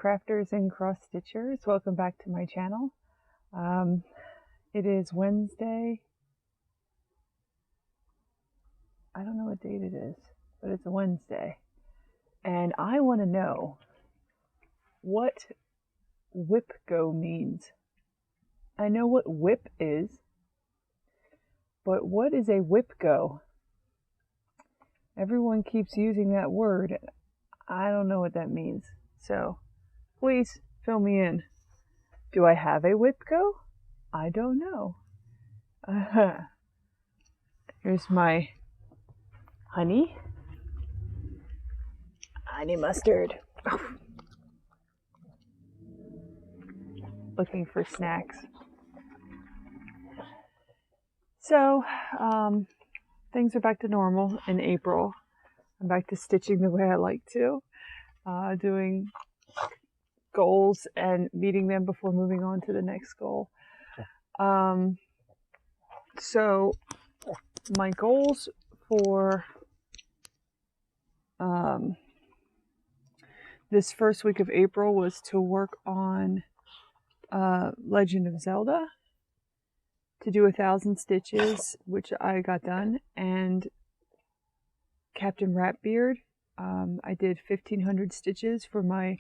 crafters and cross stitchers, welcome back to my channel. It is Wednesday. I don't know what date it is, but it's a Wednesday, and I want to know what WIPGO means. I know what WIP is, but what is a WIPGO? Everyone keeps using that word. I don't know what that means. So please fill me in. Do I have a WIPGO? I don't know. Here's my honey mustard. Looking for snacks. So, things are back to normal in April. I'm back to stitching the way I like to, doing goals and meeting them before moving on to the next goal. So my goals for this first week of April was to work on Legend of Zelda, to do 1,000 stitches, which I got done, and Captain Ratbeard. I did 1,500 stitches for my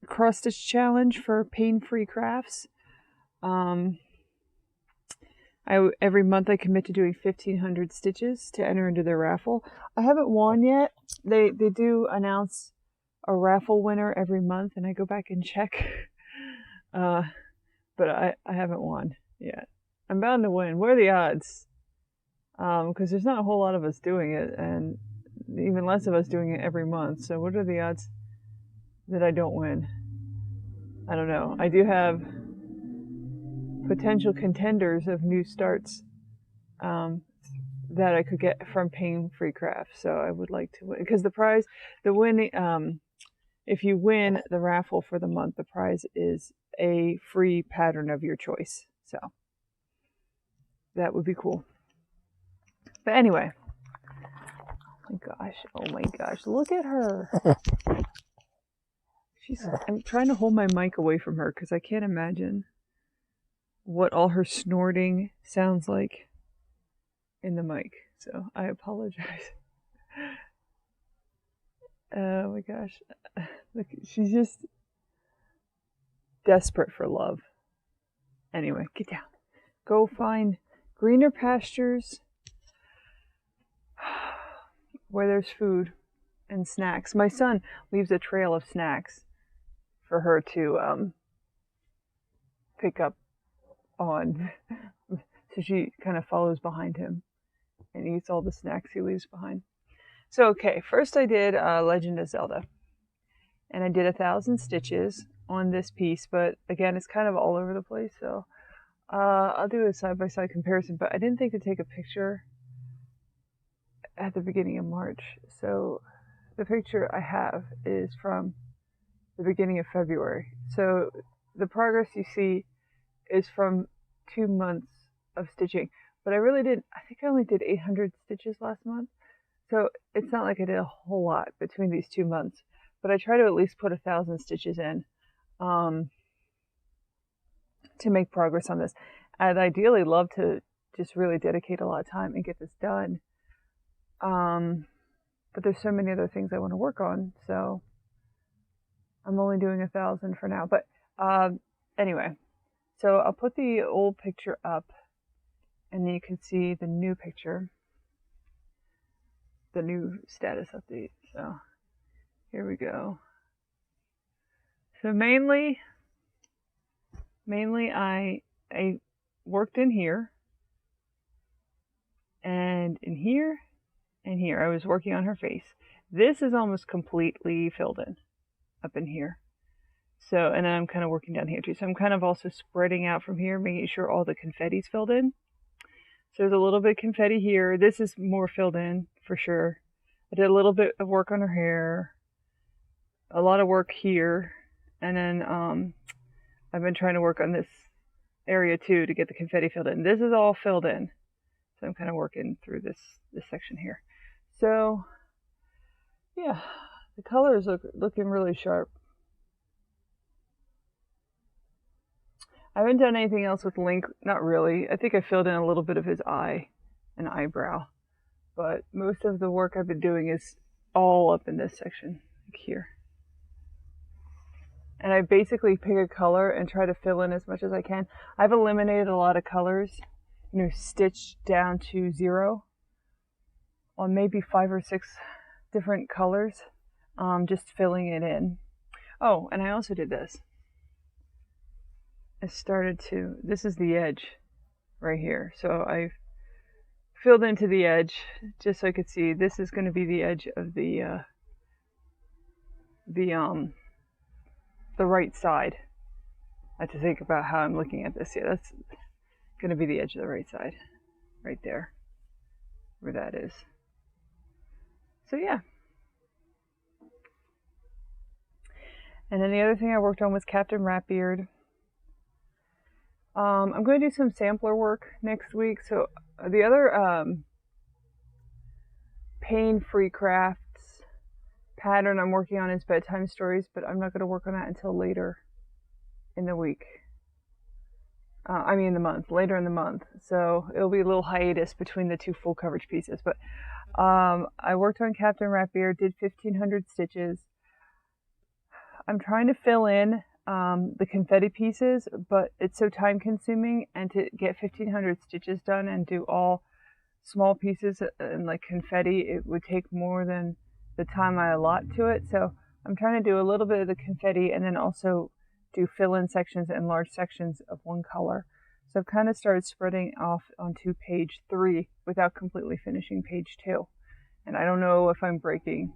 cross stitch challenge for pain-free crafts. Every month I commit to doing 1,500 stitches to enter into their raffle. I haven't won yet. They do announce a raffle winner every month, and I go back and check. But I haven't won yet. I'm bound to win. What are the odds? Because there's not a whole lot of us doing it, and even less of us doing it every month. So what are the odds that I don't win? I don't know. I do have potential contenders of new starts that I could get from Pain-Free Crafts. So I would like to win, because if you win the raffle for the month, the prize is a free pattern of your choice. So that would be cool. But anyway, oh my gosh, look at her. I'm trying to hold my mic away from her because I can't imagine what all her snorting sounds like in the mic. So I apologize. Oh my gosh. Look, she's just desperate for love. Anyway, get down. Go find greener pastures where there's food and snacks. My son leaves a trail of snacks for her to pick up on. So she kind of follows behind him and eats all the snacks he leaves behind. So, okay, first I did Legend of Zelda. And I did 1,000 stitches on this piece, but again, it's kind of all over the place. So I'll do a side-by-side comparison, but I didn't think to take a picture at the beginning of March. So the picture I have is from the beginning of February. So the progress you see is from 2 months of stitching. But I think I only did 800 stitches last month. So it's not like I did a whole lot between these 2 months. But I try to at least put 1,000 stitches in to make progress on this. I'd ideally love to just really dedicate a lot of time and get this done. But there's so many other things I want to work on. So I'm only doing 1,000 for now. But anyway, so I'll put the old picture up, and then you can see the new picture, the new status update. So here we go. So mainly I worked in here, and in here, and here. I was working on her face. This is almost completely filled in up in here. So, and then I'm kind of working down here too. So I'm kind of also spreading out from here, making sure all the confetti's filled in. So there's a little bit of confetti here. This is more filled in for sure. I did a little bit of work on her hair, a lot of work here, and then I've been trying to work on this area too to get the confetti filled in. This is all filled in. So I'm kind of working through this section here. So yeah, The colors looking really sharp. I haven't done anything else with Link, not really. I think I filled in a little bit of his eye and eyebrow, but most of the work I've been doing is all up in this section, like here. And I basically pick a color and try to fill in as much as I can. I've eliminated a lot of colors, you know, stitched down to 0 on maybe 5 or 6 different colors, just filling it in. Oh, and I also did this. I started to, this is the edge right here. So I filled into the edge just so I could see this is going to be the edge of the right side. I have to think about how I'm looking at this. Yeah, that's going to be the edge of the right side, right there, where that is. So yeah. And then the other thing I worked on was Captain Ratbeard. I'm going to do some sampler work next week. So the other pain-free crafts pattern I'm working on is bedtime stories, but I'm not going to work on that until later in the week. I mean the month, later in the month. So it'll be a little hiatus between the 2 full coverage pieces. But I worked on Captain Ratbeard, did 1,500 stitches. I'm trying to fill in the confetti pieces, but it's so time consuming, and to get 1,500 stitches done and do all small pieces and like confetti, it would take more than the time I allot to it. So I'm trying to do a little bit of the confetti and then also do fill-in sections and large sections of one color. So I've kind of started spreading off onto page 3 without completely finishing page 2. And I don't know if I'm breaking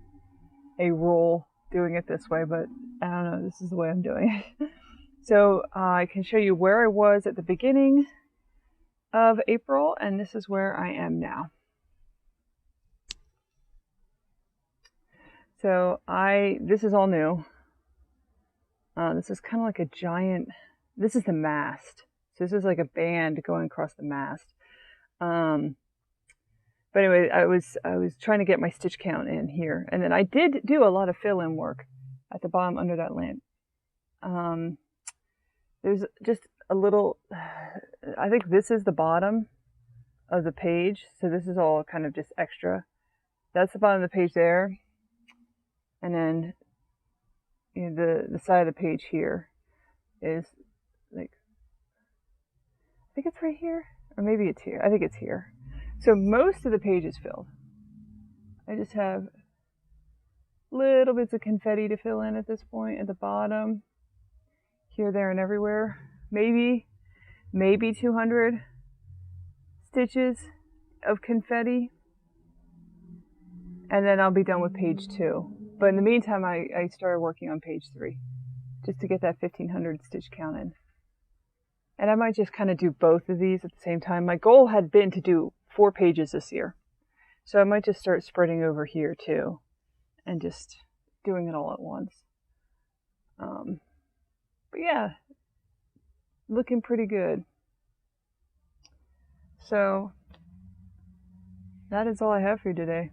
a rule doing it this way, but I don't know, this is the way I'm doing it. So I can show you where I was at the beginning of April, and this is where I am now. So this is all new. This is kind of like a giant, this is the mast. So this is like a band going across the mast. But anyway, I was trying to get my stitch count in here. And then I did do a lot of fill-in work at the bottom under that lamp. There's just a little, I think this is the bottom of the page. So this is all kind of just extra. That's the bottom of the page there. And then, you know, the side of the page here is like, I think it's right here, or maybe it's here. I think it's here. So most of the page is filled. I just have little bits of confetti to fill in at this point at the bottom, here, there, and everywhere. Maybe 200 stitches of confetti, and then I'll be done with page 2. But in the meantime, I started working on page 3 just to get that 1,500 stitch count in. And I might just kind of do both of these at the same time. My goal had been to do 4 pages this year. So I might just start spreading over here too and just doing it all at once. But yeah, looking pretty good. So that is all I have for you today.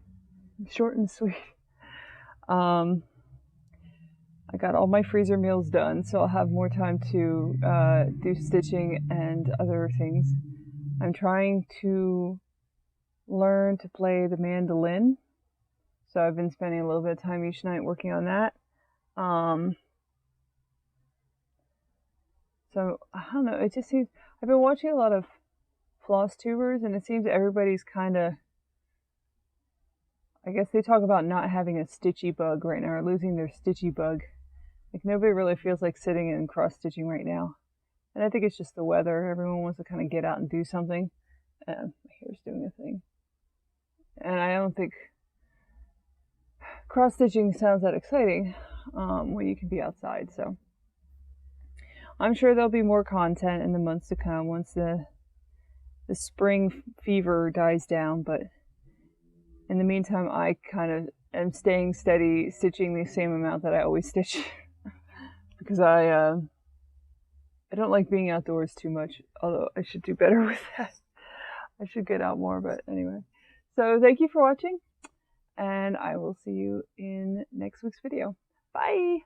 Short and sweet. I got all my freezer meals done, so I'll have more time to do stitching and other things. I'm trying to learn to play the mandolin, so I've been spending a little bit of time each night working on that. So I don't know, it just seems, I've been watching a lot of FlossTubers, and it seems everybody's kind of, I guess they talk about not having a stitchy bug right now, or losing their stitchy bug. Like, nobody really feels like sitting and cross-stitching right now. And I think it's just the weather. Everyone wants to kind of get out and do something. My hair's doing a thing. And I don't think cross-stitching sounds that exciting when you can be outside. So I'm sure there'll be more content in the months to come once the spring fever dies down. But in the meantime, I kind of am staying steady, stitching the same amount that I always stitch. Because I don't like being outdoors too much, although I should do better with that. I should get out more, but anyway. So thank you for watching, and I will see you in next week's video. Bye!